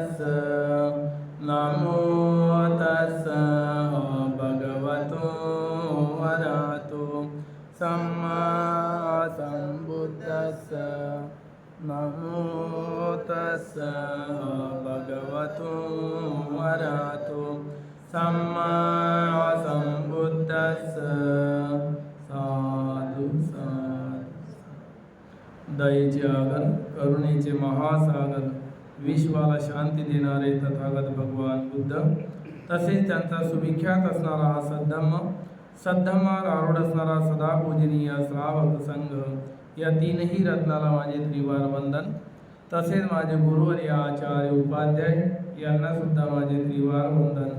तस्स नमो तस्स भगवतो अरहतो सम्मा सम्बुद्धस्स नमो तस्स भगवतो अरहतो सम्मा सम्बुद्धस्स। साधु साधु। दयेचे आगर, करुणेचे महासागर, विश्वाला शांती देणारे तथागत भगवान बुद्ध, तसेच त्यांचा सुविख्यात असणारा हा सद्धम्मावर आरूढ असणारा सदा पूजनीय श्रावक संघ, या तीनही रत्नाला माझे त्रिवार वंदन। तसेच माझे गुरुवर्य आचार्य उपाध्याय यांना सुद्धा माझे त्रिवार वंदन।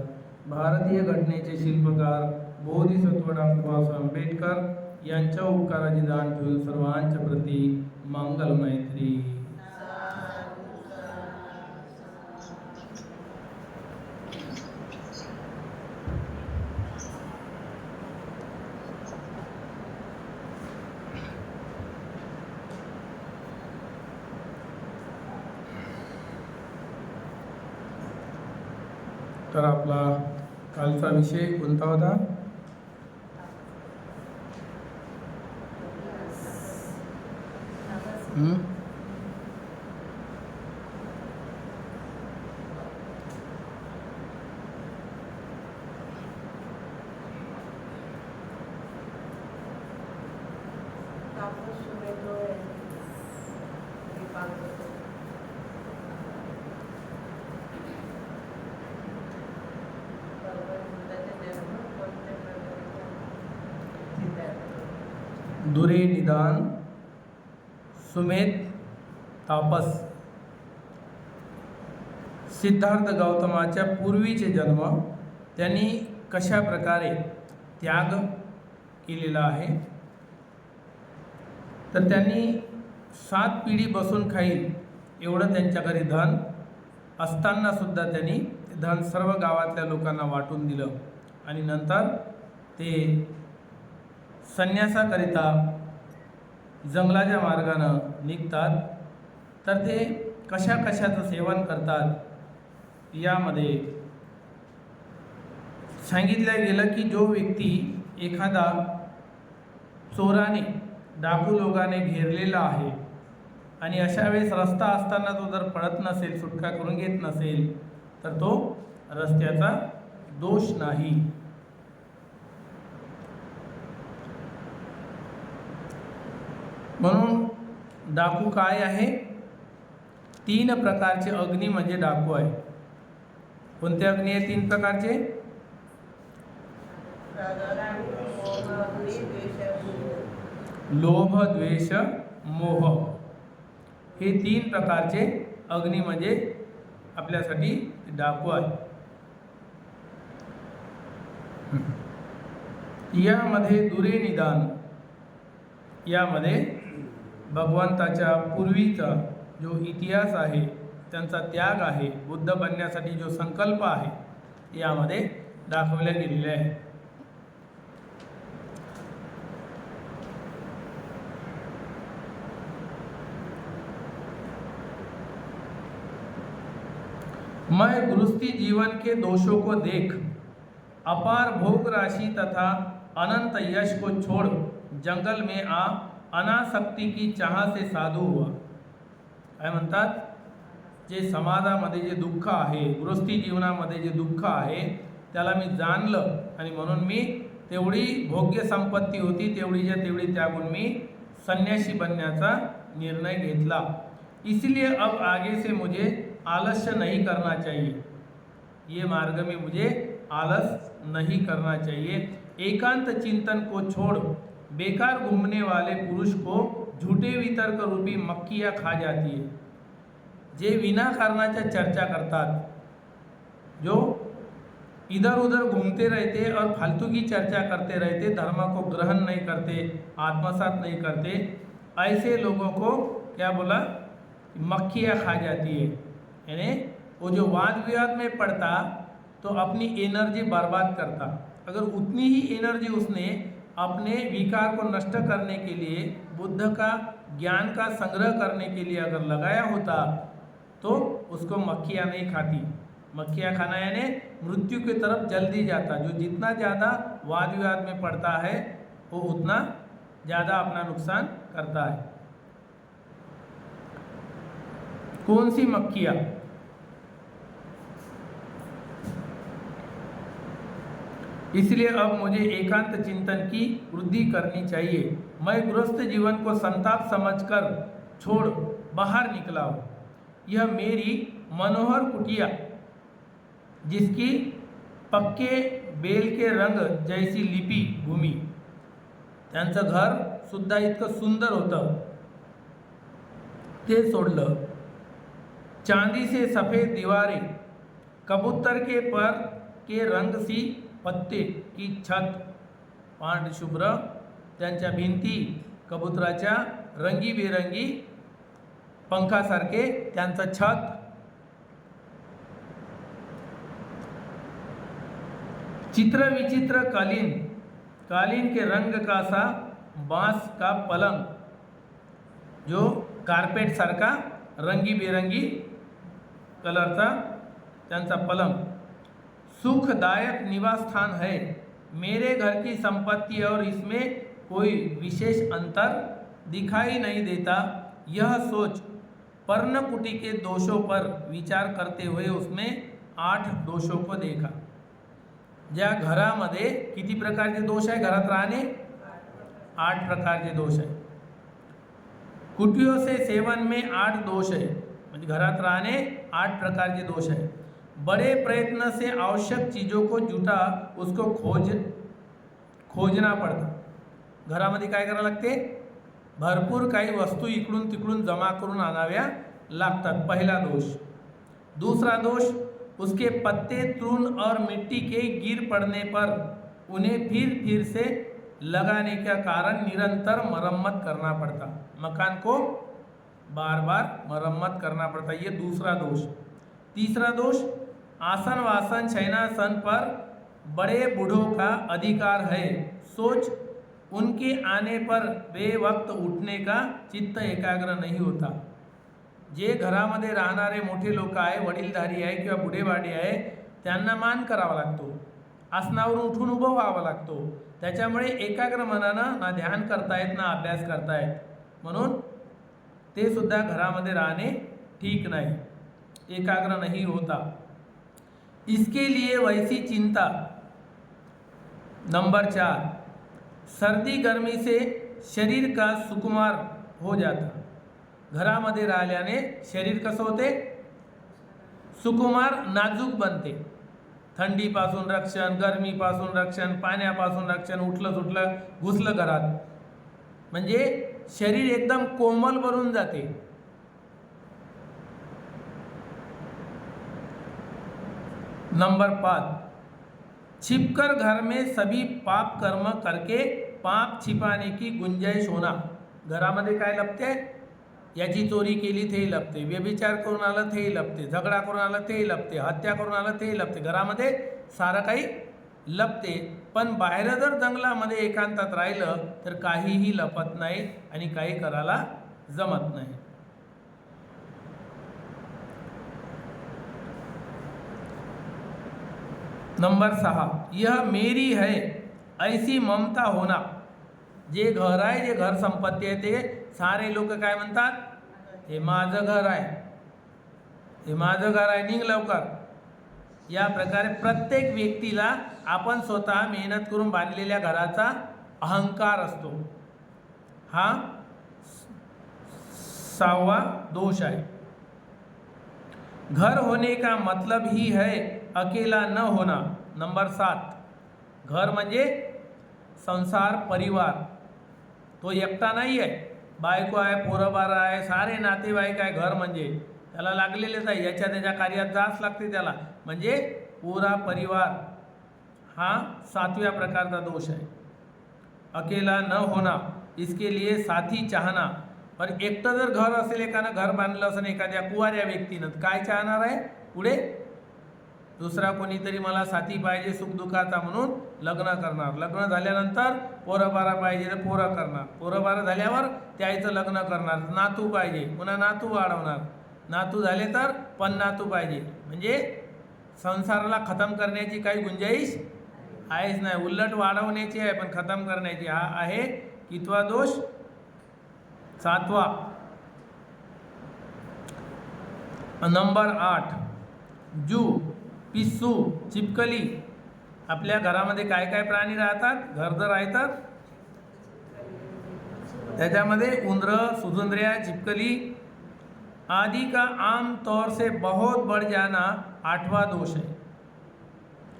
भारतीय घटनेचे शिल्पकार बोधिसत्व डॉक्टर बाबासाहेब आंबेडकर यांच्या उपकाराची जाण ठेवून सर्वांच्या प्रती मंगल मैत्री। तर आपला कालचा विषय कोणता होता? दुरे निदान सुमेध तापस। सिद्धार्थ गौतमाच्या पूर्वीचे जन्म त्यांनी कशा प्रकारे त्याग केलेला आहे, तर त्यांनी 7 पिढी बसून खाईल एवढं त्यांच्या घरी धन असताना सुद्धा त्यांनी धन सर्व गावातल्या लोकांना वाटून दिलं आणि नंतर ते संन्यासाकरिता जंगलाच्या मार्गानं निघतात। तर ते कशा कशाचं सेवन करतात यामध्ये सांगितलं गेलं की जो व्यक्ती एखादा चोराने डाकू लोकांनी घेरलेला आहे आणि अशा वेळेस रस्ता असताना तो जर पळत नसेल, सुटका करून घेत नसेल, तर तो रस्त्याचा दोष नाही। म्हणून डाकू काय आहे? 3 प्रकारचे अग्नी म्हणजे डाकू आहे। कोणते अग्नी आहे 3 प्रकारचे? लोभ, द्वेष, मोह, हे 3 प्रकारचे अग्नी म्हणजे आपल्यासाठी डाकू आहे। यामध्ये दुरे निदान, यामध्ये भगवंताच्या पूर्वीचा जो इतिहास आहे, त्यांचा त्याग आहे, बुद्ध बनण्यासाठी जो संकल्प आहे, यामध्ये दाखवले गेलेले आहे। मैं गृहस्थी जीवन के दोषों को देख अपार भोग राशि तथा अनंत यश को छोड़ जंगल में आ अनासक्ती की चाह से साधू हुआ। काय म्हणतात? जे समाजामध्ये जे दुःख आहे, गृहस्थी जीवनामध्ये जे दुःख आहे, त्याला मी जाणलं आणि म्हणून मी तेवढी भोग्य संपत्ती होती तेवढीच्या तेवढी त्यागून मी संन्यासी बनण्याचा निर्णय घेतला। इसलिए अब आगे से मुझे आलस्य नहीं करना चाहिए, ये मार्ग में मुझे आलस नहीं करना चाहिए। एकांत चिंतन को छोड़ बेकार घूमने वाले पुरुष को झूठे वितर्क रूपी मक्खियाँ खा जाती है। जे विनाकारणाच्या चर्चा करतात, जो इधर उधर घूमते रहते और फालतू की चर्चा करते रहते, धर्म को ग्रहण नहीं करते, आत्मसात नहीं करते, ऐसे लोगों को क्या बोला? मक्खियाँ खा जाती है। यानी वो जो वाद विवाद में पड़ता तो अपनी एनर्जी बर्बाद करता। अगर उतनी ही एनर्जी उसने अपने विकार को नष्ट करने के लिए, बुद्ध का ज्ञान का संग्रह करने के लिए अगर लगाया होता, तो उसको मक्खियाँ नहीं खाती। मक्खियाँ खाना यानी मृत्यु की तरफ जल्दी जाता। जो जितना ज़्यादा वाद विवाद में पड़ता है वो उतना ज़्यादा अपना नुकसान करता है। कौन सी मक्खियाँ? इसलिए अब मुझे एकांत चिंतन की वृद्धि करनी चाहिए। मैं गृहस्थ जीवन को संताप समझकर छोड़ बाहर निकला हूँ। यह मेरी मनोहर कुटिया, जिसकी पक्के बेल के रंग जैसी लिपी भूमी, त्यांचं घर सुद्धा इतकं सुंदर होतं, ते सोडलं। चांदी से सफ़ेद दीवारें, कबूतर के पर के रंग सी पत्ते की छत, पांढरशुभ्र त्यांच्या भिंती, कबुतराच्या रंगीबेरंगी पंखासारखे त्यांचं छत, चित्र विचित्र कालीन, कालीन के रंग का सा बांस का पलंग, जो कार्पेट सारखा रंगीबेरंगी कलरचा त्यांचा पलंग। सुखदायक निवास स्थान है। मेरे घर की संपत्ति और इसमें कोई विशेष अंतर दिखाई नहीं देता। यह सोच पर्णकुटी के दोषों पर विचार करते हुए उसने 8 दोषों को देखा। ज्या घरामध्ये किती प्रकारचे दोष आहे? घरात राहणे 8 प्रकारचे दोष आहे। कुटियों से सेवन में 8 दोष है, म्हणजे घरात राहणे 8 प्रकारचे दोष है। बड़े प्रयत्न से आवश्यक चीज़ों को जुटा उसको खोजना पड़ता। घरामध्ये काय करावं लागते? भरपूर काही वस्तू इकडून तिकडून जमा करून आणाव्या लागतात, पहिला दोष। दूसरा दोष, उसके पत्ते तृण और मिट्टी के गिर पड़ने पर उन्हें फिर फिर से लगाने का कारण निरंतर मरम्मत करना पड़ता। मकान को बार बार मरम्मत करना पड़ता, ये दूसरा दोष। तीसरा दोष, आसन वासन शयनासन पर बड़े बूढ़ों का अधिकार है। सोच उनके आने पर बेवक्त उठने का चित्त एकाग्र नहीं होता। जे घरामध्ये राहणारे मोठे लोक आहे, वडीलधारी आहे किंवा बुढेवाडी आहे, त्यांना मान करावा लागतो, आसनावरून उठून उभं व्हावं लागतो। त्याच्यामुळे एकाग्र मनानं ना ध्यान करतायत ना अभ्यास करतायत, म्हणून ते सुद्धा घरामध्ये राहणे ठीक नाही, एकाग्र नहीं होता। इसके लिए वैसी चिंता। नंबर 4, सर्दी गर्मी से शरीर का सुकुमार हो जाता। घरामध्ये राहिल्याने शरीर कसं होते? सुकुमार, नाजूक बनते। थंडीपासून रक्षण, गरमीपासून रक्षण, पाण्यापासून रक्षण, उठलं सुटलं घुसलं घरात म्हणजे शरीर एकदम कोमल बनून जाते। नंबर 5, छिपकर घर में सभी पाप कर्म करके पाप छिपाने की गुंजाइश होना। घरामध्ये काय लपते? याची चोरी केली तेही लपते, व्यभिचार करून आलं तेही लपते, झगडा करून आलं तेही लपते, हत्या करून आलं तेही लपते। घरामध्ये सारं काही लपते, पण बाहेर जर जंगलामध्ये एकांतात राहिलं तर काहीही लपत नाही आणि काही करायला जमत नाही। नंबर 6, यह मेरी है ऐसी ममता होना। जे घर आहे, जे घर संपत्ती आहे, ते सारे लोक काय म्हणतात? हे माझं घर आहे, हे माझं घर आहे, निघ लवकर। या प्रकारे प्रत्येक व्यक्तीला आपण स्वतः मेहनत करून बांधलेल्या घराचा अहंकार असतो। हा 6वां दोष आहे। घर होने का मतलब ही है अकेला न होना। नंबर 7, घर म्हणजे संसार, परिवार, तो एकटा नाही आहे। बायको आहे, पोरं बारं आहे, सारे नातेवाईक आहे। घर म्हणजे त्याला लागलेलेच आहे, याच्या त्याच्या कार्यात जाच लागते त्याला, म्हणजे पूरा परिवार। हा 7व्या प्रकारचा दोष आहे, अकेला न होना। इसके लिए साथी चाहना। पण एकटं जर घर असेल, एकानं घर बांधलं असेल एखाद्या कुवाऱ्या व्यक्तीनं, काय चाहणार आहे पुढे? दुसरा कोणीतरी मला साथी पाहिजे सुखदुःखाचा म्हणून लग्न करणार। लग्न झाल्यानंतर पोरं बारा पाहिजे तर पोरं करणार, पोरं बारा झाल्यावर त्याचं लग्न करणार। नातू पाहिजे, पुन्हा नातू वाढवणार, नातू झाले तर पण नातू पाहिजे, म्हणजे संसाराला खतम करण्याची काही गुंजाईश आहेच नाही, उलट वाढवण्याची आहे पण खतम करण्याची. हा आहे कितवा दोष? 7वा. नंबर 8, जू, पिस्सू, चिपकली. आपल्या घरामध्ये काय काय प्राणी राहतात? घरदार राहतात, त्याच्यामध्ये उंदरं, सुजुंद्र्या, चिपकली आदि का आम तौर से बहुत बढ़ जाना 8वां दोष आहे.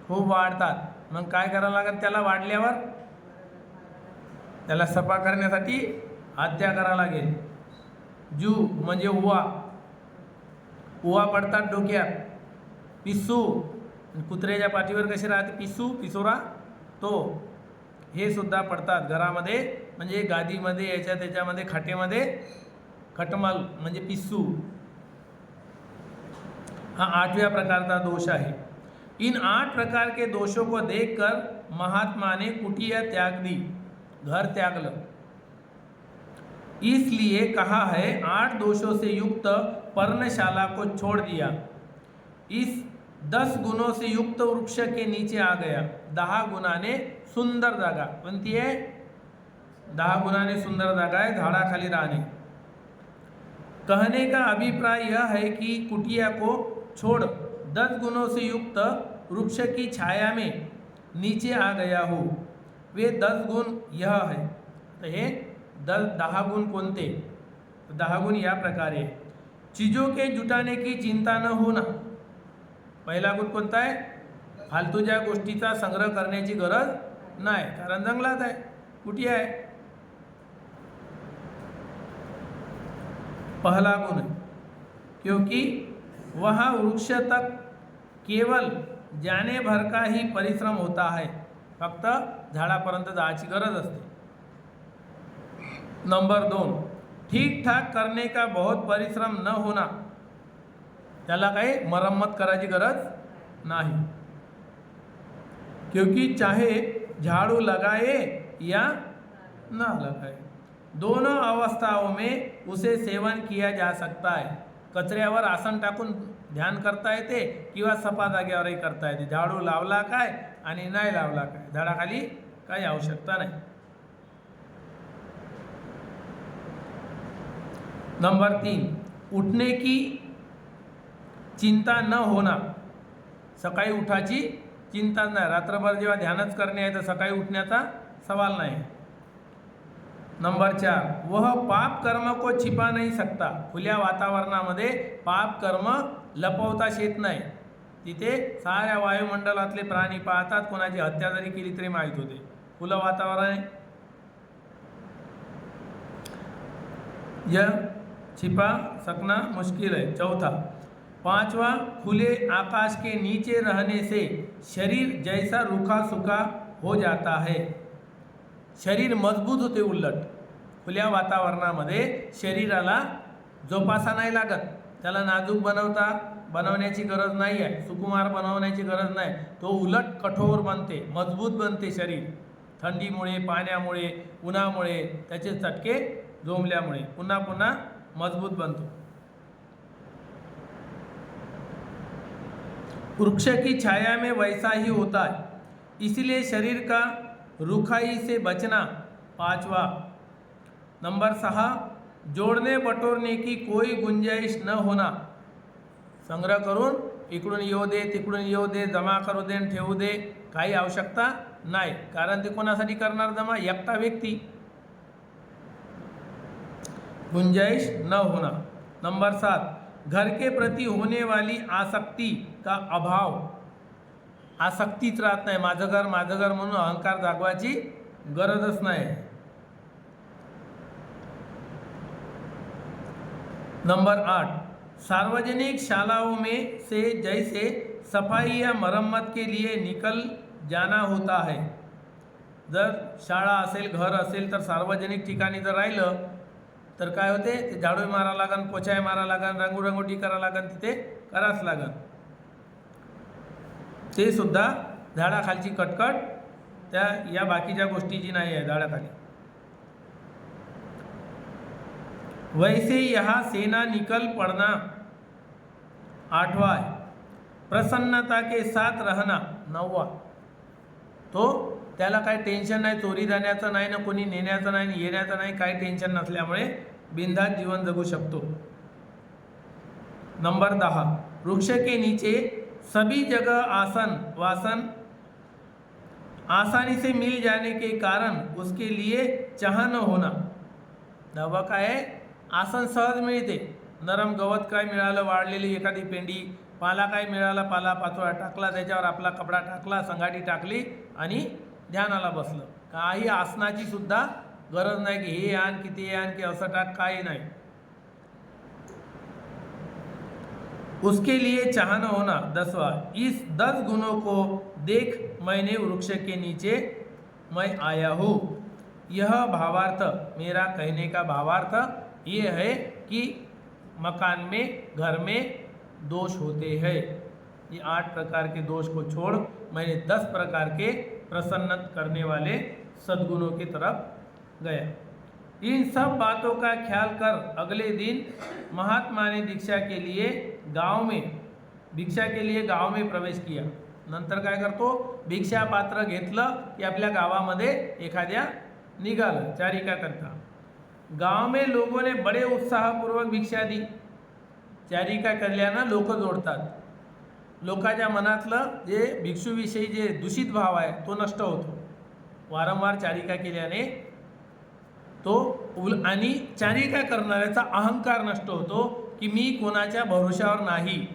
खूप वाढतात. मग काय करावं लागेल त्याला? वाढल्यावर त्याला सफा करण्यासाठी हत्या करावं लागेल. जू म्हणजे उवा पडतात डोक्यात. पिस्सू, कुत्र्याच्या पाठीवर कसे राहते पिस्सू, पिसोरा, तो हे सुद्धा पडतात घरामध्ये, म्हणजे गादीमध्ये, याच्या त्याच्यामध्ये, खाटेमध्ये खटमल म्हणजे पिस्सू. हा 8व्या प्रकारचा दोष आहे. इन 8 प्रकार के दोषों को देखकर महात्मा ने कुटिया त्याग दी, घर त्यागलं. इसलिए कहा है 8 दोषों से युक्त पर्णशाला को छोड़ दिया. इस 10 गुणों से युक्त वृक्ष के नीचे आ गया. 10 गुणाने सुंदर जागा कोणती आहे? 10 गुणाने सुंदर जागा आहे झाडाखाली राहणे. कहने का अभिप्राय यह है कि कुटिया को छोड़ 10 गुणों से युक्त वृक्ष की छाया में नीचे आ गया हो. वे 10 गुण यह है. तर हे 10 गुण कोणते? 10 गुण या प्रकारे. चीजों के जुटाने की चिंता न होना. पहिला गुण कोणता आहे? फालतूच्या गोष्टीचा संग्रह करण्याची गरज नाही, कारण जंगलात आहे, कुटी आहे. पहला गुण है क्योंकि वहाँ वृक्ष तक केवल जाने भर का ही परिश्रम होता है. फक्त झाडापर्यंत जायची गरज असते. नंबर 2, ठीक ठाक करने का बहुत परिश्रम न होना. त्याला काही मरम्मत करायची गरज नाही, क्योंकि चाहे झाड़ू लगाए या ना लगाए, दोनों अवस्थाओं में उसे सेवन किया जा सकता है. कचऱ्यावर आसन टाकून ध्यान करता येते किंवा सपा जागेवरही करता येते. झाडू लावला काय आणि नाही लावला काय, झाडाखाली काही आवश्यकता नाही. नंबर 3, उठने की चिंता न होना. सकाळी उठाची चिंता नाही. रात्रभर जेव्हा ध्यानच करणे आहे तर सकाळी उठण्याचा सवाल नाही. नंबर 4, वह पाप कर्म को छिपा नहीं सकता. खुल्या वातावरणामध्ये पाप कर्म लपवताच येत नाही. तिथे साऱ्या वायुमंडलातले प्राणी पाहतात, कोणाची हत्या जरी केली तरी माहीत होते. खुलं वातावरण आहे. यह छिपा सकना मुश्किल है. चौथा, 5वां, खुले आकाश के नीचे रहने से शरीर जैसा रूखा सूखा हो जाता है. शरीर मजबूत होते. उलट खुल्या वातावरणामध्ये शरीराला जोपासा नाही लागत, त्याला नाजूक बनवण्याची गरज नाही आहे, सुकुमार बनवण्याची गरज नाही. तो उलट कठोर बनते, मजबूत बनते शरीर. थंडीमुळे, पाण्यामुळे, उन्हामुळे, त्याचे चटके जोमल्यामुळे पुन्हा पुन्हा मजबूत बनतो. वृक्ष की छाया में वैसा ही होता है, इसलिए शरीर का रुखाई से बचना. 5वां. नंबर 6, जोड़ने बटोरने की कोई गुंजाइश न होना. संग्रह करून इकडून येऊ दे, तिकडून येऊ दे, जमा करू दे, ठेवू दे, काही आवश्यकता नाही, कारण ते कोणासाठी करणार जमा? एकटा व्यक्ती. गुंजाइश न होना. नंबर 7, घर के प्रति होने वाली आसक्ति का अभाव. आसक्तीच राहत नाही. माझं घर म्हणून अहंकार जागवायची गरजच नाही. नंबर 8, सार्वजनिक शालाओं में से जैसे सफाई या मरम्मत के लिए निकल जाना होता है. जर शाळा असेल, घर असेल, तर सार्वजनिक ठिकाणी जर राहिलं तर काय होते? ते झाडू मारा लागन, पोछाय मारा लागन, रंगोटी करा लागन, तिथे कराच लागन. ते सुद्धा झाडाखालची कटकट त्या या बाकीच्या गोष्टीची नाही आहे झाडाखाली. वैसे यहाँ सेना निकल पड़ना. 8वां आहे प्रसन्नता के साथ रहना 9वां, तो त्याला काही टेन्शन नाही, चोरी जाण्याचं नाही ना, कोणी नेण्याचं नाही, येण्याचं नाही, काही टेन्शन नसल्यामुळे बिनधास्त जीवन जगू शकतो। नंबर 10 वृक्ष के नीचे सभी जगह आसन वासन आसानी से मिल जाने के कारण उसके लिए चाह न होना। 10वां काय आहे, आसन सहज मिळते, नरम गवत काय मिळालं, वाळलेली एखादी पेंडी, पाला काय मिळाला, पाला पाचोळा टाकला, त्याच्यावर आपला कपडा टाकला, संगाटी टाकली आणि ध्यानाला बसलं। काही आसनाची सुद्धा गरज नाही की हे आण की ते आण की असं टाक, काही नाही। उसके लिए चाहना होना 10वां, इस 10 गुणों को देख मैंने वृक्ष के नीचे मैं आया हूँ। यह भावार्थ, मेरा कहने का भावार्थ ये है कि मकान में घर में दोष होते हैं, ये 8 प्रकार के दोष को छोड़ मैंने 10 प्रकार के प्रसन्न करने वाले सद्गुणों की तरफ गया। इन सब बातों का ख्याल कर अगले दिन महात्मा ने भिक्षा के लिए गांव में प्रवेश किया। नंतर काय करतो, भिक्षा पात्र घेतलं की आपल्या गावामध्ये एखाद्या निघालं चारिका करता। गांव में लोगों ने बड़े उत्साहपूर्वक भिक्षा दी। चारिका केल्यानं लोक जोडतात, लोकांच्या मनातलं जे भिक्षूविषयी जे दूषित भाव आहे तो नष्ट होतो वारंवार चारिका केल्याने, तो आणि चारिका करणाऱ्याचा अहंकार नष्ट होतो की मी कोणाच्या भरोशावर नाही,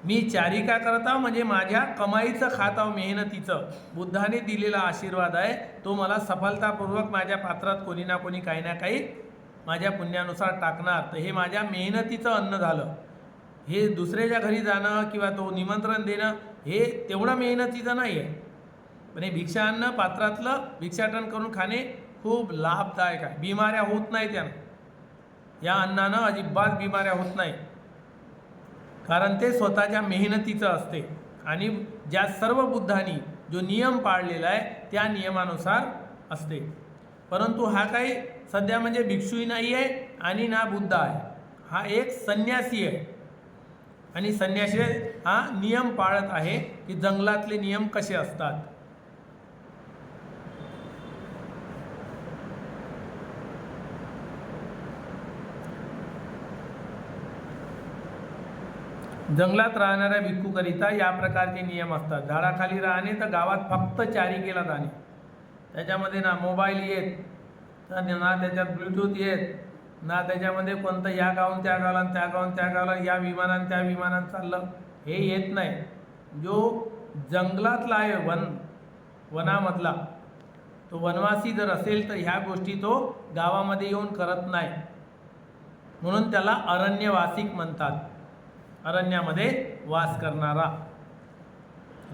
मी चारिका करता म्हणजे माझ्या कमाईचं खाताव, मेहनतीचं बुद्धाने दिलेला आशीर्वाद आहे, तो मला सफलतापूर्वक माझ्या पात्रात कोणी ना कोणी काही ना काही माझ्या पुण्यानुसार टाकणार, तर हे माझ्या मेहनतीचं अन्न झालं। हे दुसऱ्याच्या घरी जाणं किंवा तो निमंत्रण देणं हे तेवढं मेहनतीचं नाही आहे, पण हे भिक्षा अन्न पात्रातलं भिक्षाटन करून खाणे खूप लाभदायक आहे। बिमाऱ्या होत नाही त्यानं, या अन्नानं अजिबात बिमाऱ्या होत नाही, कारण ते स्वतःच्या मेहनतीचं असते आणि ज्या सर्व बुद्धांनी जो नियम पाळलेला आहे त्या नियमानुसार असते। परंतु हा काही सध्या म्हणजे भिक्षुही नाही आहे आणि ना बुद्ध आहे, हा एक संन्यासी आहे आणि संन्यासी हा नियम पाळत आहे की जंगलातले नियम कसे असतात। जंगलात राहणाऱ्या भिक्खूकरिता या प्रकारचे नियम असतात। झाडाखाली राहणे तर गावात फक्त चारिकेला जाणे, त्याच्यामध्ये ना मोबाईल येत, ना त्याच्यात ब्लूटूथ येत, ना त्याच्यामध्ये कोणतं या गावून त्या गावाला, त्या गावून त्या गावाला, या विमानानं त्या विमानानं चाललं, हे येत नाही। जो जंगलातला आहे वनामधला तो वनवासी जर असेल तर ह्या गोष्टी तो गावामध्ये येऊन करत नाही, म्हणून त्याला अरण्यवासिक म्हणतात, अरण्यामध्ये वास करणारा।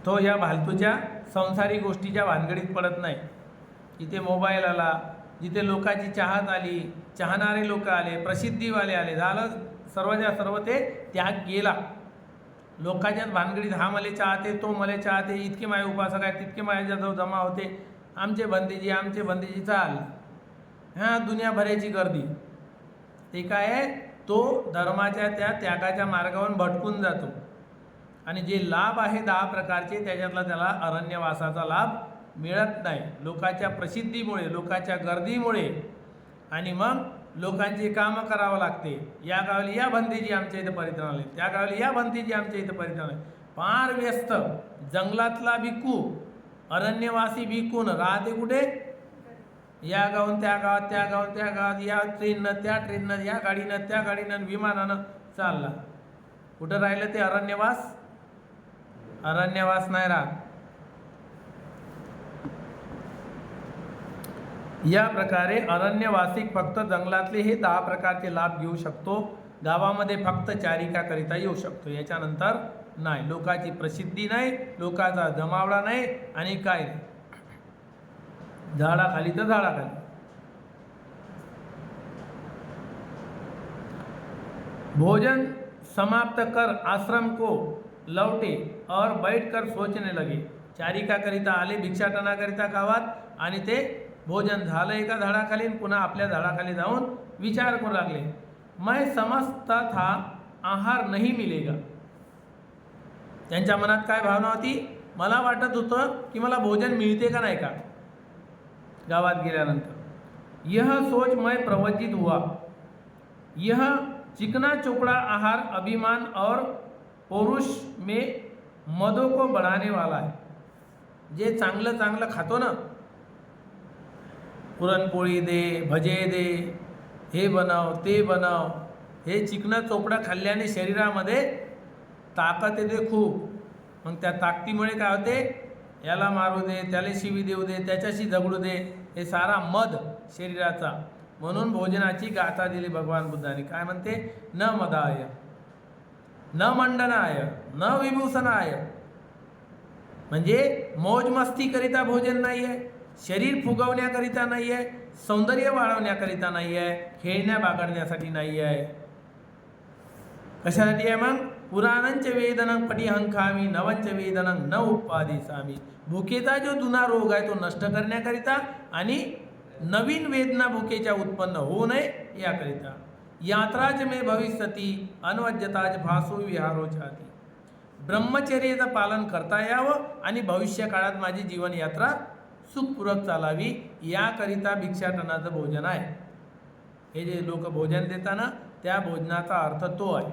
तो या फालतूच्या संसारी गोष्टीच्या भानगडीत पडत नाही। जिथे मोबाईल आला, जिथे लोकांची चाहत आली, चाहणारे लोक आले, प्रसिद्धीवाले आले, झालं सर्वच्या सर्व ते त्याग गेला। लोकांच्याच भानगडीत हा मले चाहते, तो मले चाहते, इतके माय उपासक आहे, तितके माझ्याजवळ जमा होते, आमचे बंदीजी चाल, ह्या दुनियाभराची गर्दी, ते काय आहे, तो धर्माच्या त्या त्यागाच्या मार्गावर भटकून जातो आणि जे लाभ आहे 10 प्रकारचे त्याच्यातला त्याला अरण्यवासाचा लाभ मिळत नाही। लोकांच्या प्रसिद्धीमुळे, लोकांच्या गर्दीमुळे आणि मग लोकांची कामं करावं लागते। या गावाला या बंदीजी आमच्या इथं परित्राण आले, त्या गावाला या बंदीजी आमच्या इथं परित्राण आले, फार व्यस्त। जंगलातला भिक्खू, अरण्यवासी भिक्खून राहते कुठे, या गावून त्या गावात, त्या गावून त्या गावात, या ट्रेननं त्या ट्रेननं, या गाडीनं त्या गाडीनं, विमानानं चालला, कुठं राहिलं ते अरण्यवास, अरण्यवास नाही राहत। या प्रकारे अरण्यवासिक फक्त जंगलातले हे 10 प्रकारचे लाभ घेऊ शकतो, गावामध्ये फक्त चारिका करिता येऊ शकतो, याच्यानंतर नाही। लोकांची प्रसिद्धी नाही, लोकांचा जमावडा नाही आणि काय नाही, झाडाखाली तर झाडाखाली। भोजन समाप्त कर आश्रम को लौटे और बैठकर सोचने लगे। चारिका करिता आले, भिक्षाटना करिता गावात आणि ते भोजन झालं एका झाडाखाली, पुन्हा आपल्या झाडाखाली जाऊन विचार करू लागले। मैं समझता था आहार नहीं मिलेगा, त्यांच्या मनात काय भावना होती? मला वाटत होतं की मला भोजन मिळते का नाही का गावात गेल्यानंतर। यह सोच मैं प्रवचित हुआ। यह चिकना चोपड़ा आहार अभिमान और पौरुष में मदों को बढ़ाने वाला है। जे चांगलं चांगलं खातो ना, पुरणपोळी दे, भजे दे, हे बनव ते बनव, हे चिकना चोपडा खाल्ल्याने शरीरामध्ये ताकद येते खूप। मग त्या ताकदीमुळे काय होते? याला मारू दे, त्याला शिवी देऊ दे, त्याच्याशी झगडू दे, हे सारा मद शरीराचा। म्हणून भोजनाची गाथा दिली भगवान बुद्धांनी। काय म्हणते? न मदाय न मंडनाय न विभूषणाय, म्हणजे मौज मस्ती करिता भोजन नाही आहे, शरीर फुगवण्याकरिता नाही आहे, सौंदर्य वाढवण्याकरिता नाही आहे, खेळण्या बागडण्यासाठी नाही आहे। कशासाठी आहे मग? पुराणंच वेदनं पटिहंखामी नवंच वेदनं न उपपादिसामी। भुकेचा जो जुना रोग आहे तो नष्ट करण्याकरिता आणि नवीन वेदना भुकेच्या उत्पन्न होऊ नये याकरिता। यात्राच मे भविष्यती अनवज्यताच भासो विहारो छाती। ब्रह्मचर्याचं पालन करता यावं आणि भविष्य काळात माझी जीवन यात्रा सुखपूर्वक चालावी याकरिता भिक्षाटनाचं भोजन आहे। हे जे लोक भोजन देताना त्या भोजनाचा अर्थ तो आहे।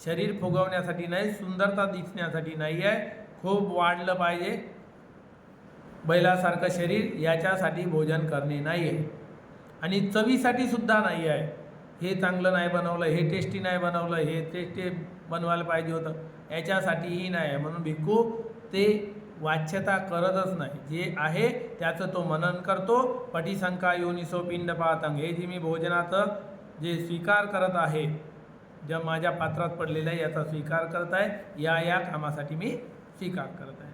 शरीर फुगवण्यासाठी नाही, सुंदरता दिसण्यासाठी नाही आहे, खूप वाढलं पाहिजे बैलासारखं शरीर याच्यासाठी भोजन करणे नाही आहे। आणि चवीसाठी सुद्धा नाही आहे। हे चांगलं नाही बनवलं, हे टेस्टी नाही बनवलं, हे टेस्टी बनवायला पाहिजे होतं, याच्यासाठीही नाही आहे। म्हणून भिक्खू ते वाच्यता करतच नाही, जे आहे त्याचं तो मनन करतो। पटिसंका योनिसो पिंडपातं, हे जे मी भोजनाचं जे स्वीकार करत आहे, ज्या माझ्या पात्रात पडलेलं आहे याचा स्वीकार करत आहे, या कामासाठी मी स्वीकार करत आहे।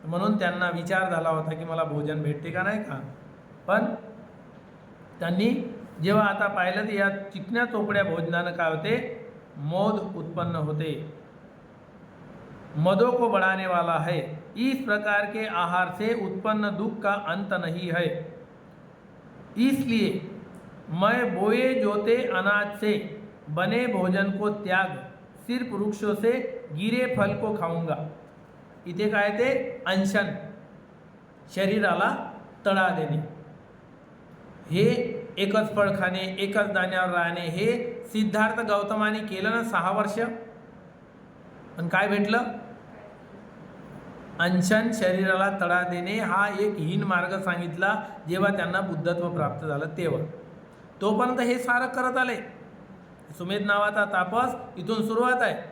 म्हणून त्यांना विचार झाला होता की मला भोजन भेटते का नाही का। पण त्यांनी जेव्हा आता पाहिलं तर या चिकन्या चोपड्या भोजनानं काय होते? मोद उत्पन्न होते। मदों को बढ़ाने वाला है। इस प्रकार के आहार से उत्पन्न दुख का अंत नहीं है। इसलिए मैं बोए जोते अनाज से बने भोजन को त्याग सिर्फ वृक्षों से गिरे फल को खाऊंगा। इथे काय ते? अंशन, शरीराला तडा देणे, हे एकच फळ खाणे, एकच दाण्यावर राहणे, हे सिद्धार्थ गौतमाने केलं ना 6 वर्ष। पण काय भेटलं? अंशन, शरीराला तडा देणे हा एक हीन मार्ग सांगितला जेव्हा त्यांना बुद्धत्व प्राप्त झालं तेव्हा। तोपर्यंत हे सारं करत आले। सुमेध नावाचा तापस इथून सुरुवात आहे।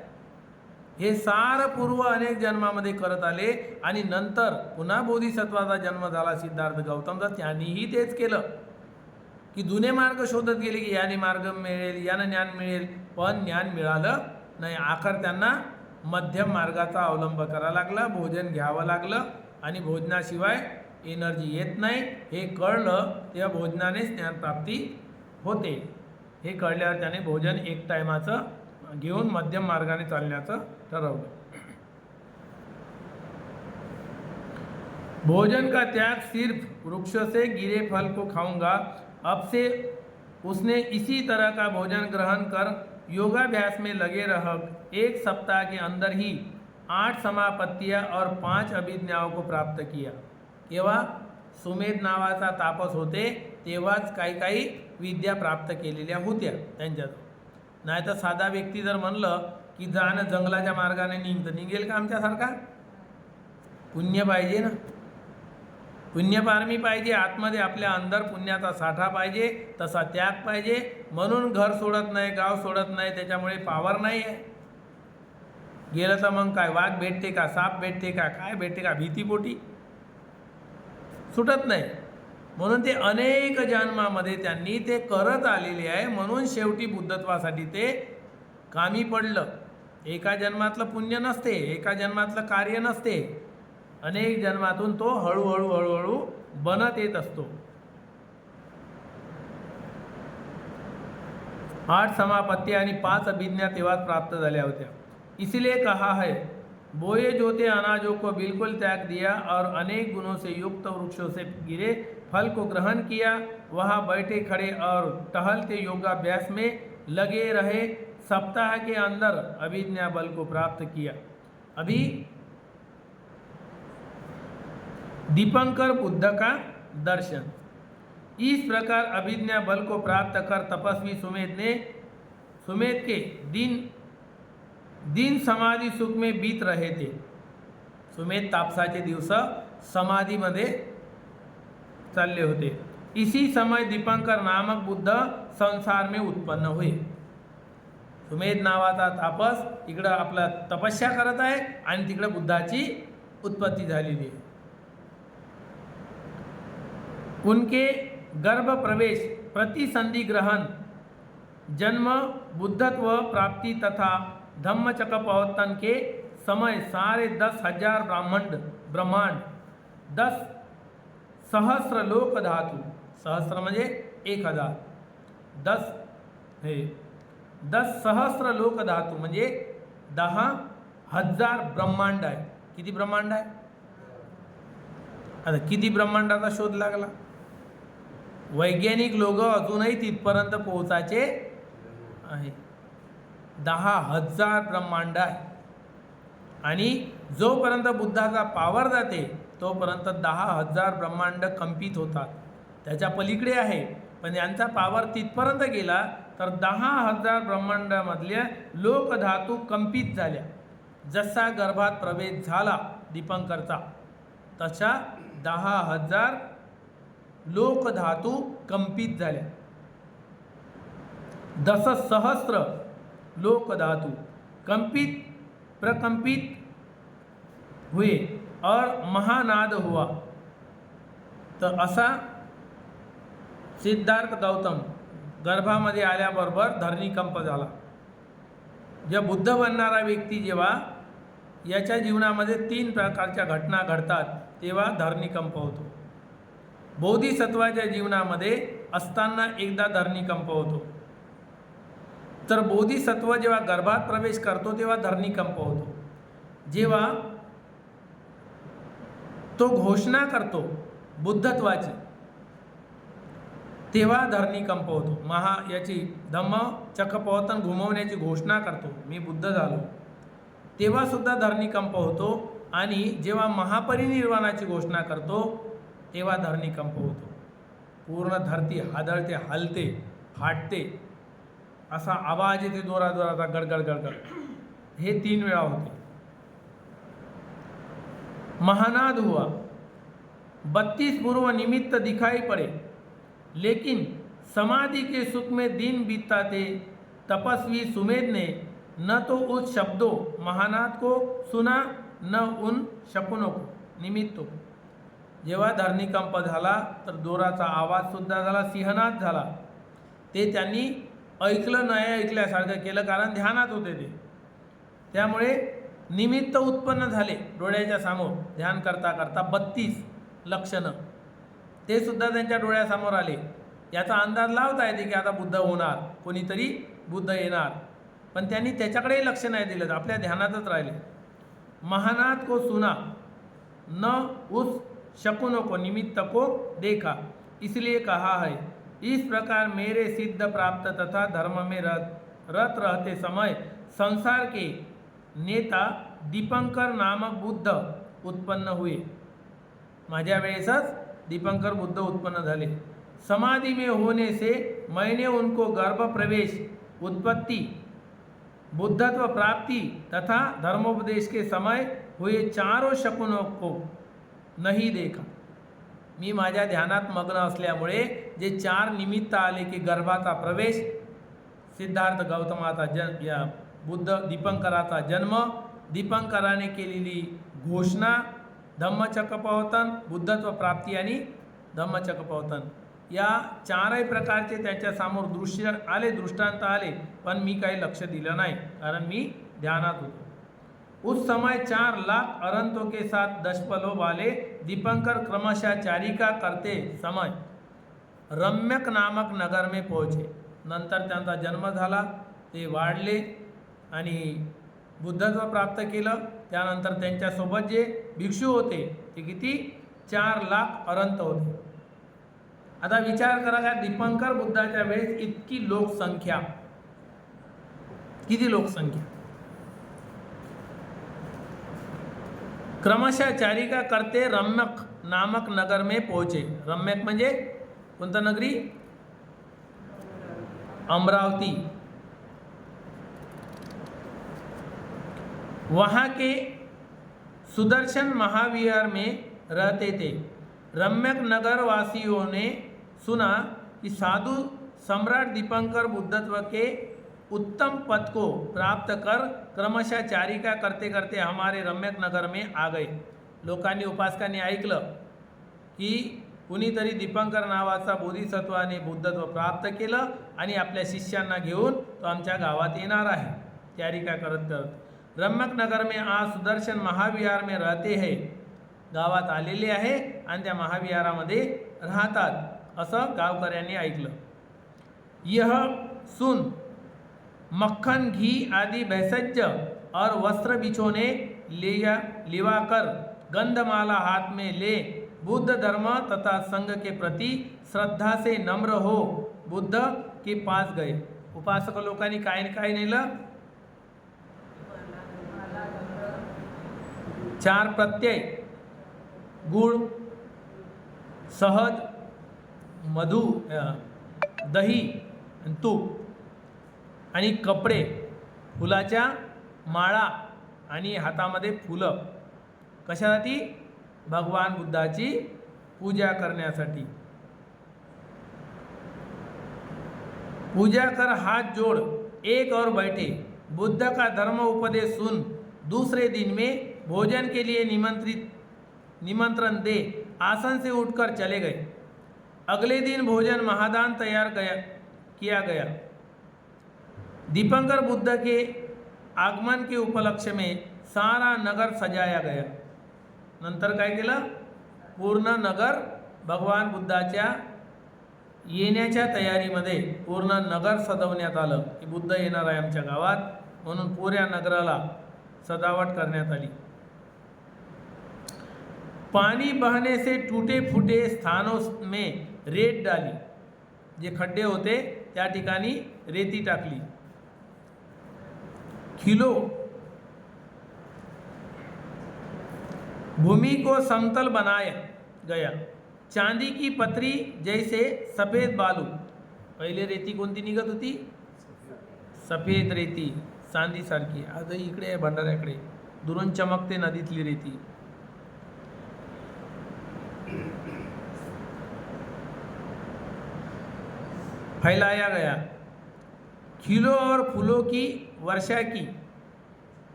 हे सारं पूर्व अनेक जन्मामध्ये करत आले आणि नंतर पुन्हा बोधिसत्वाचा जन्म झाला सिद्धार्थ गौतमचा, त्यांनीही तेच केलं की जुने मार्ग शोधत गेले की याने मार्ग मिळेल, यानं ज्ञान मिळेल, पण ज्ञान मिळालं नाही। आखर त्यांना मध्यम मार्गाचा अवलंब करावा लागला, भोजन घ्यावं लागलं आणि भोजनाशिवाय एनर्जी येत नाही हे कळलं तेव्हा भोजनानेच ज्ञानप्राप्ती होते। हे कळल्यावर त्याने भोजन एक टायमाचं घेऊन मध्यम मार्गाने चालण्याचं ठरवलं। भोजन का त्याग सिर्फ वृक्ष से गिरे फल को खाऊंगा। अब से उसने इसी तरह का भोजन ग्रहण कर योगाभ्यास में लगे रह 1 सप्ताह के अंदर ही 8 समापत्तियां और 5 अभिज्ञाओं को प्राप्त किया। केव्हा? सुमेध नावाचा तापस होते तेव्हाच काही विद्या प्राप्त केलेल्या होत्या त्यांच्यात। नाही तर साधा व्यक्ती जर म्हणलं की जाणं जंगलाच्या मार्गाने निघेल का आमच्यासारखा? पुण्य पाहिजे ना, पुण्यपारमी पाहिजे, आतमध्ये आपल्या अंदर पुण्याचा साठा पाहिजे, तसा त्याग पाहिजे। म्हणून घर सोडत नाही, गाव सोडत नाही, त्याच्यामुळे पावर नाही आहे। गेलं तर मग काय वाघ भेटते का, साप भेटते का, काय भेटते का, भीतीपोटी सुटत नाही। म्हणून ते अनेक जन्मामध्ये त्यांनी ते करत आलेले आहे, म्हणून शेवटी बुद्धत्वासाठी ते कामी पडलं। एका जन्मातलं पुण्य नसते, एका जन्मातलं कार्य नसते, अनेक जन्मातून तो हळूहळू बनत येत असतो। 8 समापत्ती आणि 5 अभिज्ञा तेव्हाच प्राप्त झाल्या होत्या। इसलिए कहा है, बोए जोते अनाजों को बिल्कुल त्याग दिया और अनेक गुणों से युक्त वृक्षों से गिरे फल को ग्रहण किया। वहाँ बैठे खड़े और टहलते योगाभ्यास में लगे रहे, सप्ताह के अंदर अभिज्ञा बल को प्राप्त किया। अभी दीपंकर बुद्ध का दर्शन। इस प्रकार अभिज्ञा बल को प्राप्त कर तपस्वी सुमेध के दिन समाधी सुख में बीत रहे थे। सुमेध तापसाचे दिवस समाधीमध्ये चालले होते। इसी समय दीपंकर नामक बुद्ध संसार में उत्पन्न हुए। सुमेध नावाचा तापस इकडं आपला तपस्या करत आहे आणि तिकडं बुद्धाची उत्पत्ती झालेली आहे। उनके गर्भ प्रवेश, प्रतिसंधि ग्रहण, जन्म, बुद्धत्व प्राप्ति तथा धम्मचक्र के समय सारे 10,000 ब्रह्मांड 10 सहस्र लोक धातु, सहस्र म्हणजे 1000, 10 सहस्र लोक धातु म्हणजे 10,000 ब्रह्मांड आहे। किती ब्रह्मांड आहे? आता किती ब्रह्मांडाचा शोध लागला? वैज्ञानिक लोक अजूनही तिथपर्यंत पोहोचायचे आहे। 10,000 ब्रह्मांड आहे आणि जोपर्यंत बुद्धाचा पावर जाते तोपर्यंत 10,000 ब्रह्मांड कंपित होतात। त्याच्या पलीकडे आहे, पण यांचा पावर तिथपर्यंत गेला तर 10,000 ब्रह्मांडामधल्या लोकधातू कंपित झाल्या। जसा गर्भात प्रवेश झाला दीपंकरचा तशा 10,000 लोकधातू कंपित झाल्या। 10 सहस्र लोकधातु कंपित प्रकंपित हुए और महानाद हुआ। तर असा सिद्धार्थ गौतम गर्भामध्ये आल्याबरोबर धरणीकंप झाला। जेव्हा बुद्ध बनणारा व्यक्ती जेव्हा याच्या जीवनामध्ये 3 प्रकारच्या घटना घडतात तेव्हा धरणीकंप होतो। बोधिसत्वाच्या जीवनामध्ये असताना एकदा धरणीकंप होतो। तर बोधिसत्व जेव्हा गर्भात प्रवेश करतो तेव्हा धरणीकंप होतो। जेव्हा तो घोषणा करतो बुद्धत्वाची तेव्हा धरणीकंप होतो। याची धम्मचक्र घुमवण्याची घोषणा करतो, मी बुद्ध झालो, तेव्हा सुद्धा धरणीकंप होतो। आणि जेव्हा महापरिनिर्वाणाची घोषणा करतो तेव्हा धरणीकंप होतो। पूर्ण धरती हादळते, हलते, फाटते, असा आवाज येते जोराचा, गडगड गडगड। हे 3 वेळा होते। महानाद हुआ, 32 पूर्व निमित्त दिखाई पड़े, लेकिन समाधि के सुख में दिन बीताते तपस्वी सुमेध ने न तो उस शब्दों महानाद को सुना न उन शकुनों को, निमित्तों को। जेव्हा धरणीकंप झाला तर जोराचा आवाज सुद्धा झाला, सिंहनाद झाला। ते त्यांनी ऐकलं नाही ऐकल्यासारखं केलं, कारण ध्यानात होते ते। त्यामुळे निमित्त उत्पन्न झाले डोळ्याच्या समोर ध्यान करता करता। 32 लक्षणं ते सुद्धा त्यांच्या डोळ्यासमोर आले। याचा अंदाज लावता येते की आता बुद्ध होणार, कोणीतरी बुद्ध येणार, पण त्यांनी त्याच्याकडे लक्ष नाही दिलं, आपल्या ध्यानातच राहिले। महानाद को सुना न उस शकुनों को, निमित्त को देखा, इसलिए कहा है इस प्रकार मेरे सिद्ध प्राप्त तथा धर्म में रत रहते समय संसार के नेता दीपंकर नामक बुद्ध उत्पन्न हुए। माझ्या वेळेसच दीपंकर बुद्ध उत्पन्न झाले। समाधि में होने से मैंने उनको गर्भ प्रवेश, उत्पत्ति, बुद्धत्व प्राप्ति तथा धर्मोपदेश के समय हुए चारों शकुनों को नहीं देखा। मी माझ्या ध्यानात मग्न असल्यामुळे जे 4 निमित्त आले की गर्भाचा प्रवेश, सिद्धार्थ गौतमाचा जन्म, या बुद्ध दीपंकराचा जन्म, दीपंकराने केलेली घोषणा, धम्मचक्र बुद्धत्व प्राप्ती आणि धम्मचक्र, या 4ही प्रकारचे त्याच्या समोर दृश्य आले, दृष्टांत आले, पण मी काही लक्ष दिलं नाही, कारण मी ध्यानात होतो। उस समय 4 लाख अरंतों के साथ दशपलों वाले दीपंकर क्रमशः चारिका करते समय रम्यक नामक नगर में पहुँचे। नंतर त्यांचा जन्म झाला, ते वाढले आणि बुद्धत्व प्राप्त केलं। त्यानंतर त्यांच्यासोबत जे भिक्षू होते ते किती? 4 लाख अरंत होते। आता विचार करा का दीपंकर बुद्धाच्या वेळेस इतकी लोकसंख्या, किती लोकसंख्या? क्रमशः चारिका करते रम्यक नामक नगर में पहुंचे. रम्यक म्हणजे कोणता नगरी? अमरावती. वहाँ के सुदर्शन महाविहार में रहते थे. रम्यक नगर वासियों ने सुना कि साधु सम्राट दीपंकर बुद्धत्व के उत्तम पद को प्राप्त कर क्रमशः चारिका करते करते हमारे रम्यक नगर में आ गए. लोकांनी उपासकांनी ऐकलं की कुणीतरी दीपंकर नावाचा बोधिसत्वाने बुद्धत्व प्राप्त केलं आणि आपल्या शिष्यांना घेऊन तो आमच्या गावात येणार आहे. चारिका करत करत रम्यक नगर में आज सुदर्शन महाविहार में रहते हैं. गावात आलेले आहे आणि त्या महाविहारामध्ये राहतात असं गावकऱ्यांनी ऐकलं. यह सुन मक्खन घी आदि भैसज और वस्त्र बिछोने लिवाकर गंधमाला हाथ में ले बुद्ध धर्म तथा संघ के प्रति श्रद्धा से नम्र हो बुद्ध के पास गए. उपासक लोकांनी काय काय नेलं? 4 प्रत्यय, गुळ, सहज, मधु, दही आणि तूप आणि कपडे, फुलाच्या माळा आणि हातामध्ये फुलं. कशासाठी? भगवान बुद्धाची पूजा करण्यासाठी. पूजा कर हाथ जोड़ एक और बैठे. बुद्ध का धर्म उपदेश सुन दूसरे दिन में भोजन के लिए निमंत्रण दे आसन से उठकर चले गए. अगले दिन भोजन महादान तैयार किया गया. दीपंकर बुद्ध के आगमन के उपलक्ष्य में सारा नगर सजाया गया. नंतर काय केलं? पूर्ण नगर भगवान बुद्धाच्या येण्याच्या तयारीमध्ये पूर्ण नगर सजवण्यात आलं की बुद्ध येणार आहे आमच्या गावात, म्हणून पुऱ्या नगराला सजावट करण्यात आली. पानी बहने से टूटे फूटे स्थानों में रेत डाली. जे खड्डे होते त्या ठिकाणी रेती टाकली. खिलो भूमि को समतल बनाया गया. चांदी की पतरी जैसे सफेद बालू. पहिले रेती कोणती निघत होती? सफेद रेती, चांदी सारखी. आज इकडे आहे भंडाऱ्याकडे, दुरून चमकते नदीतली रेती. फैलाया गया. खिलों और फूलों की वर्षा की.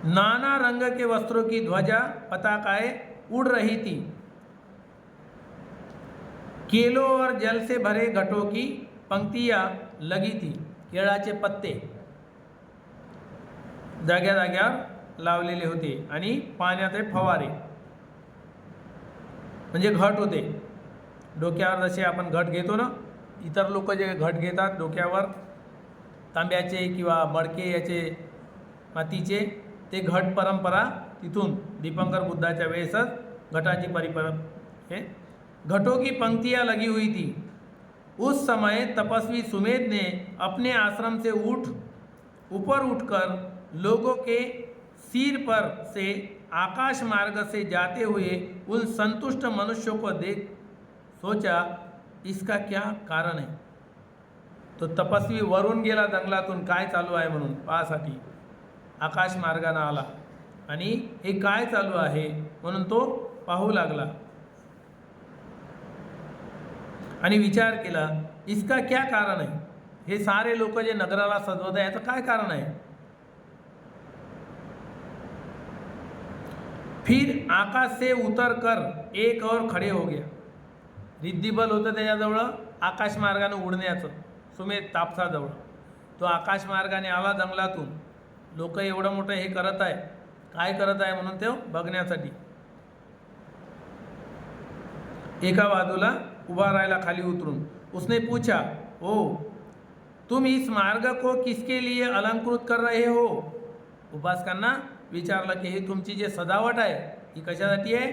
नाना रंग के वस्त्रों की ध्वजा पताकाएं उड़ रही थी. केलों और जल से भरे घटों की पंक्तियां लगी थी. केळाचे पत्ते जाग्या जाग्यावर लावलेले होते आणि पाण्याचे फवारे म्हणजे घट होते. डोक्यावर जसे आपण घट घेतो ना, इतर लोक जे घट घेतात डोक्यावर तांब्याचे किंवा मडके याचे मातीचे, ते घट परंपरा तिथून दीपंकर बुद्धाच्या वेळेसच घटाची हे घटों की पंक्तियां लगी हुई थी. उस समय तपस्वी सुमेध ने अपने आश्रम से ऊपर उठकर लोगों के सिर पर से आकाश मार्ग से जाते हुए उन संतुष्ट मनुष्यों को देख सोचा इसका क्या कारण है. तो तपस्वी वरून गेला जंगलातून काय चालू आहे म्हणून पाहासाठी. आकाश मार्गाने आला आणि हे काय चालू आहे म्हणून तो पाहू लागला आणि विचार केला इसका क्या कारण है. हे सारे लोक जे नगराला सजवत आहे याचं काय कारण आहे. फिर आकाश से उतर कर एक और खड़े हो गया. रिद्धिबल होतं त्याच्याजवळ आकाश मार्गाने उडण्याचं. सुमेध तापसाजवळ तो आकाश मार्गाने आला जंगलातून. लोक एवढं मोठं हे करत आहे, काय करत आहे म्हणून ते बघण्यासाठी. एका बाजूला उभा राहिला खाली उतरून. उसने पूछा ओ तुम इस मार्ग को किसके लिए अलंकृत कर रहे हो. उपासकांना विचारलं की हे तुमची जे सजावट आहे ही कशासाठी आहे.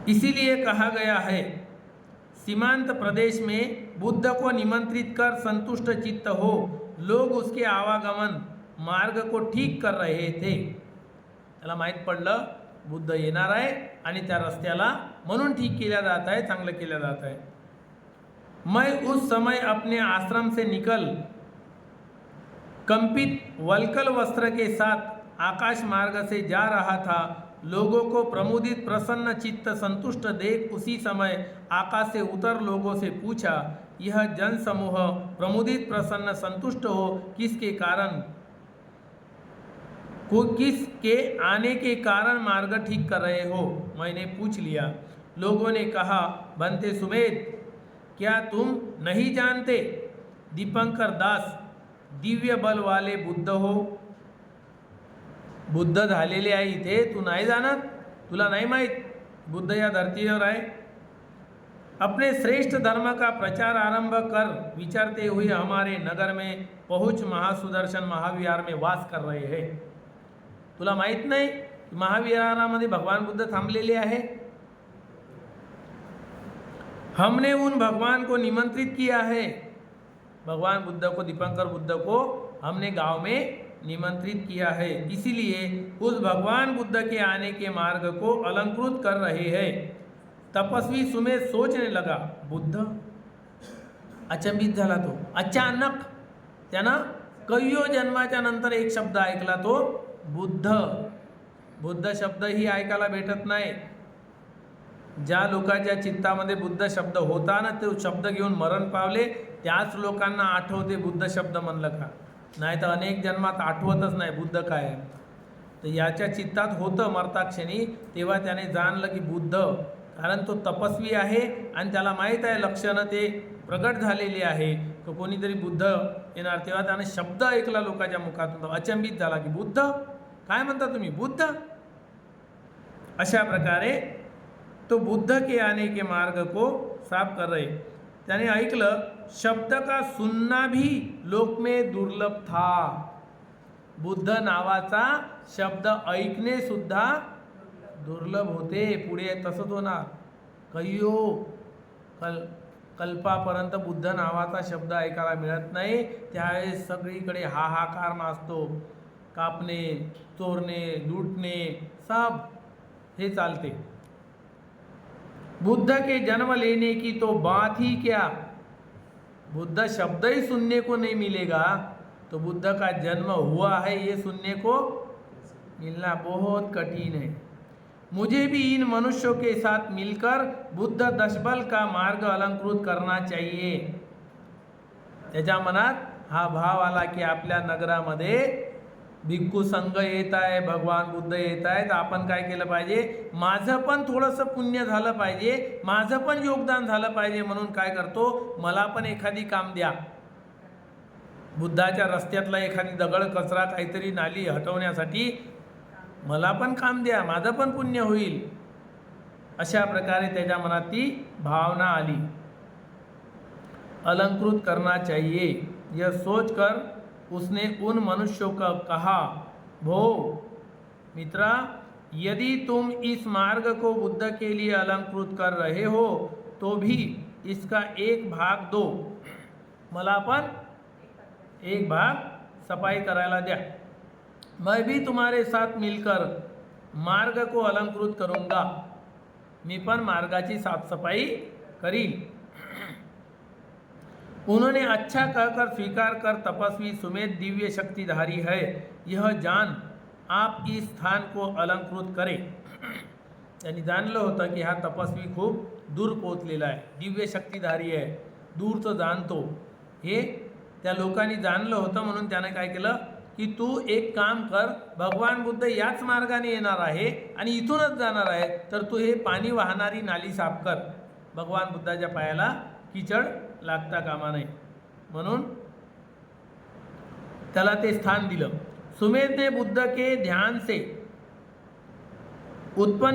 इसीलिए कहा गया है सीमांत प्रदेश में बुद्ध को निमंत्रित कर संतुष्ट चित्त हो लोग उसके आवागमन मार्ग को ठीक कर रहे थे. त्याला माहीत पडलं बुद्ध येणार आहे आणि त्या रस्त्याला म्हणून ठीक केल्या जात आहे, चांगलं केल्या जात आहे. मैं उस समय अपने आश्रम से निकल कंपित वल्कल वस्त्र के साथ आकाश मार्ग से जा रहा था. लोगों को प्रमुदित प्रसन्न चित्त संतुष्ट देख उसी समय आकाश से उतर लोगों से पूछा, यह जन समूह प्रमुदित प्रसन्न संतुष्ट हो किसके कारण, किसके आने के कारण मार्ग ठीक कर रहे हो. मैंने पूछ लिया. लोगों ने कहा, बनते सुमेध, क्या तुम नहीं जानते दीपंकर दास दिव्य बल वाले बुद्ध हो. बुद्ध झालेले आहे इथे, तू नाही जाणत, तुला नाही माहीत बुद्ध या धरतीवर आहे. अपने श्रेष्ठ धर्म का प्रचार आरंभ कर विचारते हुए हमारे नगर में पहुँच महासुदर्शन महाविहार में वास कर रहे हैं. तुला माहीत नाही महाविहारामध्ये भगवान बुद्ध थांबलेले आहे. हमने उन भगवान को निमंत्रित किया है. भगवान बुद्ध को, दीपंकर बुद्ध को हमने गांव में निमंत्रित किया है, इसीलिए उस भगवान बुद्ध के आने के मार्ग को अलंकृत कर रहे हैं. तपस्वी सुमेध सोचने लगा, बुद्ध. अचंबित झाला तो. अचानक त्यानं कय्यो जन्माच्या नंतर एक शब्द ऐकला, तो बुद्ध. बुद्ध शब्द ही ऐकायला भेटत नाही. ज्या लोकांच्या चित्तामध्ये बुद्ध शब्द होता ना, तो शब्द घेऊन मरण पावले, त्याच लोकांना आठवते बुद्ध शब्द म्हणलं का. नाही तर अनेक जन्मात आठवतच नाही बुद्ध काय आहे. तर याच्या चित्तात होतं मरताक्षणी, तेव्हा त्याने जाणलं की बुद्ध, कारण तो तपस्वी आहे आणि त्याला माहीत आहे लक्षणं ते प्रगट झालेली आहे की कोणीतरी बुद्ध येणार. तेव्हा त्याने शब्द ऐकला लोकांच्या मुखातून, तो अचंबित झाला की बुद्ध, काय म्हणता तुम्ही, बुद्ध. अशा प्रकारे तो बुद्ध के आने के मार्ग को साफ कर रहे. त्याने ऐकलं, शब्द का सुनना भी लोक में दुर्लभ था. बुद्ध नावाचा शब्द ऐकणे सुद्धा दुर्लभ होते. पुढे तसंच होणार. कय्यो कल्पापर्यंत बुद्ध नावाचा शब्द ऐकायला मिळत नाही. त्यावेळेस सगळीकडे हाहाकार माजतो. कापणे, चोरणे, लूटणे, सब हे चालते. बुद्ध के जन्म लेने की तो बात ही क्या. बुद्ध शब्द ही सुनने को नहीं मिलेगा, तो बुद्ध का जन्म हुआ है ये सुनने को मिलना बहुत कठिन है. मुझे भी इन मनुष्यों के साथ मिलकर बुद्ध दशबल का मार्ग अलंकृत करना चाहिए. त्याच्या मनात हा भाव आला की आपल्या नगरामध्ये भिक्खू संघ येत आहे, भगवान बुद्ध येत आहे, तर आपण काय केलं पाहिजे, माझं पण थोडंसं पुण्य झालं पाहिजे, माझं पण योगदान झालं पाहिजे. म्हणून काय करतो, मला पण एखादी काम द्या. बुद्धाच्या रस्त्यातला एखादी दगड, कचरा, काहीतरी नाली हटवण्यासाठी मला पण काम द्या, माझं पण पुण्य होईल. अशा प्रकारे त्याच्या मनात ती भावना आली. अलंकृत करना चाहिए यह सोचकर उसने उन मनुष्यों का कहा, भो मित्रा, यदि तुम इस मार्ग को बुद्ध के लिए अलंकृत कर रहे हो तो भी इसका एक भाग दो. मला पण एक भाग सफाई करायला द्या. मैं भी तुम्हारे साथ मिलकर मार्ग को अलंकृत करूँगा. मी पण मार्गाची साफसफाई करील. उन्होंने अच्छा कहकर स्वीकार कर तपस्वी सुमेध दिव्य शक्तिधारी है, यह जान आप इस स्थान को अलंकृत करें. त्यांनी जाणलं होतं की हा तपस्वी खूप दूर पोचलेला आहे, दिव्य शक्तिधारी आहे, दूरचं जाणतो. हे त्या लोकांनी जाणलं होतं. म्हणून त्याने काय केलं की तू एक काम कर, भगवान बुद्ध याच मार्गाने येणार आहे आणि इथूनच जाणार आहे, तर तू हे पाणी वाहणारी नाली साफ कर. भगवान बुद्धाच्या पायाला कीचड लागता कामा नये म्हणून त्याला ते स्थान दिलं. सुमेध ने बुद्ध के ध्यान से उत्पन्न